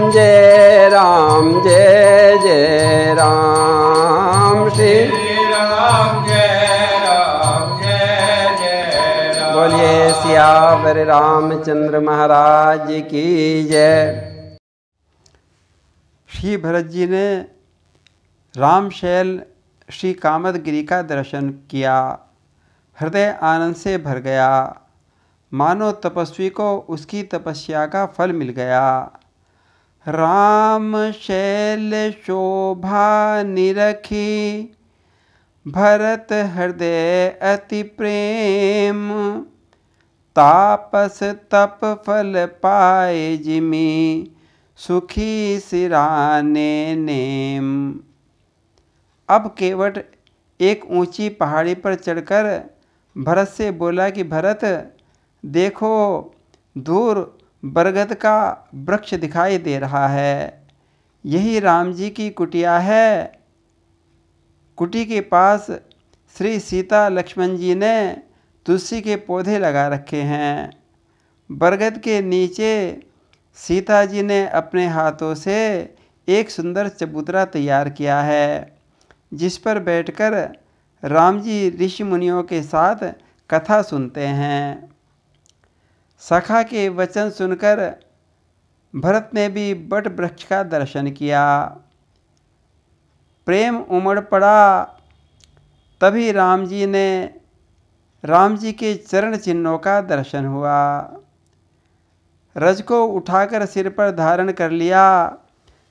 जय राम जय जय राम श्री राम जय राम जय जय राम। बोलिए सियावर रामचंद्र महाराज की जय। श्री भरत जी ने रामशैल श्री कामदगिरी का दर्शन किया। हृदय आनंद से भर गया, मानो तपस्वी को उसकी तपस्या का फल मिल गया। राम शैल शोभा निरखी, भरत हृदय अति प्रेम। तापस तप फल पाए जिमि, सुखी सिराने नेम। अब केवट एक ऊंची पहाड़ी पर चढ़कर भरत से बोला कि भरत देखो, दूर बरगद का वृक्ष दिखाई दे रहा है, यही राम जी की कुटिया है। कुटी के पास श्री सीता लक्ष्मण जी ने तुलसी के पौधे लगा रखे हैं। बरगद के नीचे सीता जी ने अपने हाथों से एक सुंदर चबूतरा तैयार किया है, जिस पर बैठकर राम जी ऋषि मुनियों के साथ कथा सुनते हैं। सखा के वचन सुनकर भरत ने भी बट वृक्ष का दर्शन किया। प्रेम उमड़ पड़ा। तभी राम जी के चरण चिन्हों का दर्शन हुआ। रज को उठाकर सिर पर धारण कर लिया,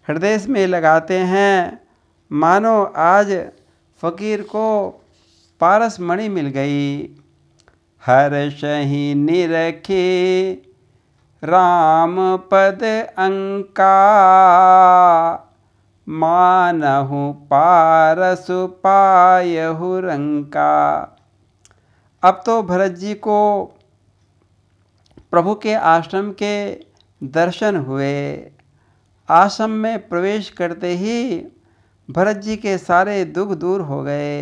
हृदय में लगाते हैं, मानो आज फकीर को पारस मणि मिल गई। हर्षहि निरखे राम पद अंका, मानहु पारसु पायहु रंका। अब तो भरत जी को प्रभु के आश्रम के दर्शन हुए। आश्रम में प्रवेश करते ही भरत जी के सारे दुख दूर हो गए।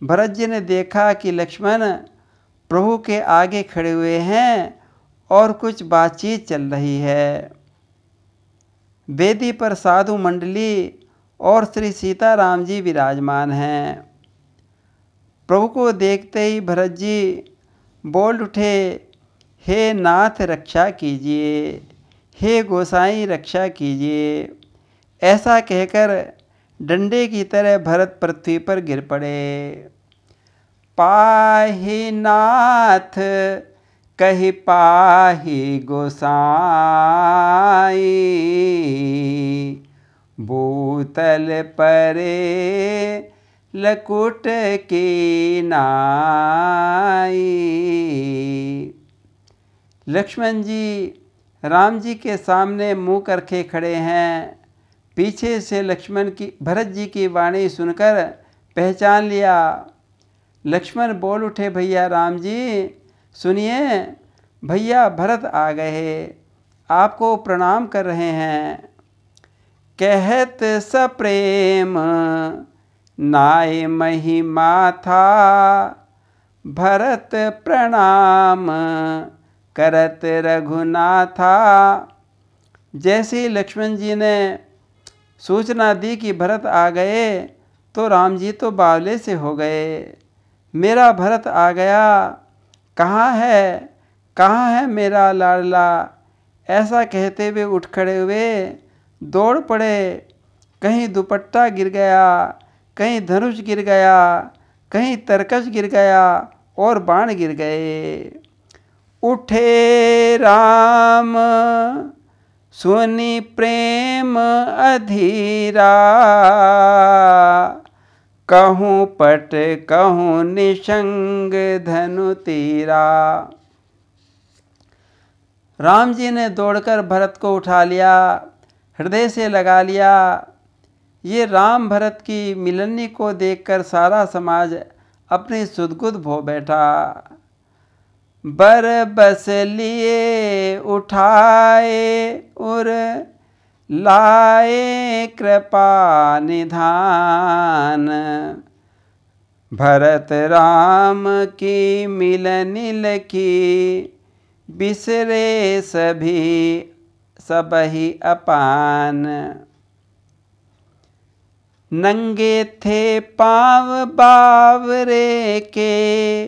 भरत जी ने देखा कि लक्ष्मण प्रभु के आगे खड़े हुए हैं और कुछ बातचीत चल रही है। वेदी पर साधु मंडली और श्री सीताराम जी विराजमान हैं। प्रभु को देखते ही भरत जी बोल उठे, हे नाथ रक्षा कीजिए, हे गोसाई रक्षा कीजिए। ऐसा कहकर डंडे की तरह भरत पृथ्वी पर गिर पड़े। पाहि नाथ कहि पाहि गोसाई, भूतल परे लकुट की नाई। लक्ष्मण जी राम जी के सामने मुँह करके खड़े हैं। पीछे से भरत जी की वाणी सुनकर पहचान लिया। लक्ष्मण बोल उठे, भैया राम जी सुनिए, भैया भरत आ गए, आपको प्रणाम कर रहे हैं। कहत सप्रेम नाय महिमा था, भरत प्रणाम करत रघुनाथा। जैसे लक्ष्मण जी ने सूचना दी कि भरत आ गए तो राम जी तो बावले से हो गए। मेरा भरत आ गया, कहाँ है मेरा लाडला। ऐसा कहते हुए उठ खड़े हुए दौड़ पड़े। कहीं दुपट्टा गिर गया, कहीं धनुष गिर गया, कहीं तरकश गिर गया और बाण गिर गए। उठे राम सुनि प्रेम अधीरा, कहूँ पट कहूँ निशंग धनु तीरा। राम जी ने दौड़कर भरत को उठा लिया, हृदय से लगा लिया। ये राम भरत की मिलनी को देखकर सारा समाज अपनी सुधगुध भो बैठा। बर बस लिए उठाए उर लाए कृपा निधान, भरत राम की मिलनी लखी बिसरे सबहि अपान। नंगे थे पाँव बावरे के,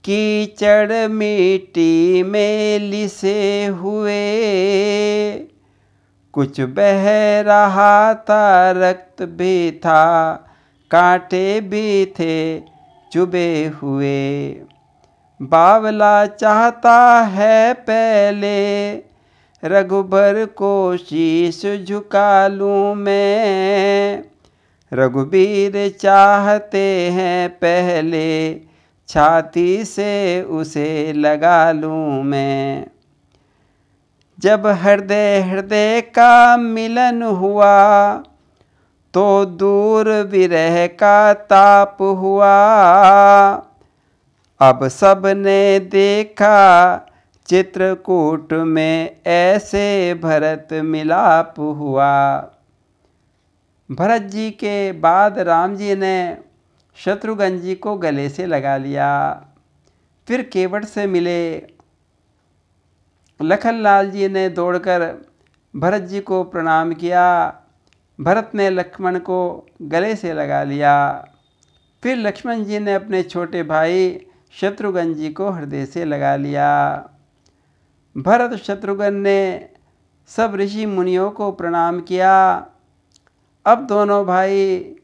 कीचड़ मिट्टी में लिसे हुए। कुछ बह रहा था रक्त भी था, कांटे भी थे चुभे हुए। बावला चाहता है पहले, रघुबर को शीश झुका लूँ मैं। रघुबीर चाहते हैं पहले, छाती से उसे लगा लूँ मैं। जब हृदय हृदय का मिलन हुआ, तो दूर विरह का ताप हुआ। अब सबने देखा चित्रकूट में ऐसे भरत मिलाप हुआ। भरत जी के बाद राम जी ने शत्रुघ्न जी को गले से लगा लिया। फिर केवट से मिले। लखनलाल जी ने दौड़कर भरत जी को प्रणाम किया। भरत ने लक्ष्मण को गले से लगा लिया। फिर लक्ष्मण जी ने अपने छोटे भाई शत्रुघ्न जी को हृदय से लगा लिया। भरत शत्रुघ्न ने सब ऋषि मुनियों को प्रणाम किया। अब दोनों भाई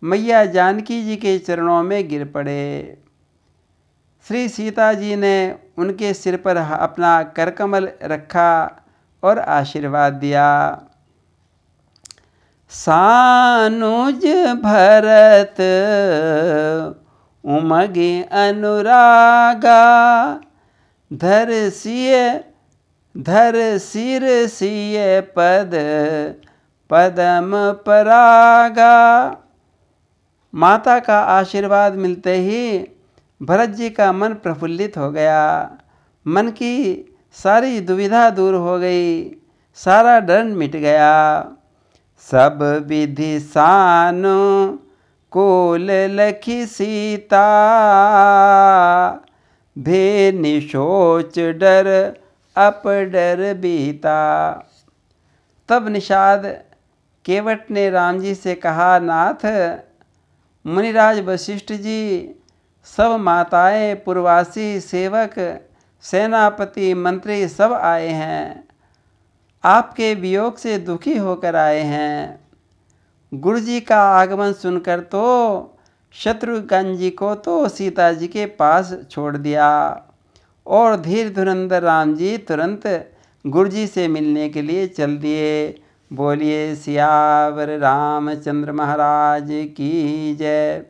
मैया जानकी जी के चरणों में गिर पड़े। श्री सीता जी ने उनके सिर पर अपना करकमल रखा और आशीर्वाद दिया। सानुज भरत उमगे अनुरागा, धर सिर सिय पद पदम परागा। माता का आशीर्वाद मिलते ही भरत जी का मन प्रफुल्लित हो गया। मन की सारी दुविधा दूर हो गई, सारा डर मिट गया। सब विधि सानु कोल लखी सीता, भे निशोच डर अपडर बीता। तब निषाद केवट ने राम जी से कहा, नाथ मुनिराज वशिष्ठ जी, सब माताएं, पुरवासी, सेवक, सेनापति, मंत्री सब आए हैं। आपके वियोग से दुखी होकर आए हैं। गुरु जी का आगमन सुनकर तो शत्रुघ्न जी को तो सीता जी के पास छोड़ दिया और धीर धुरंधर राम जी तुरंत गुरु जी से मिलने के लिए चल दिए। बोलिए सियावर रामचंद्र महाराज की जय।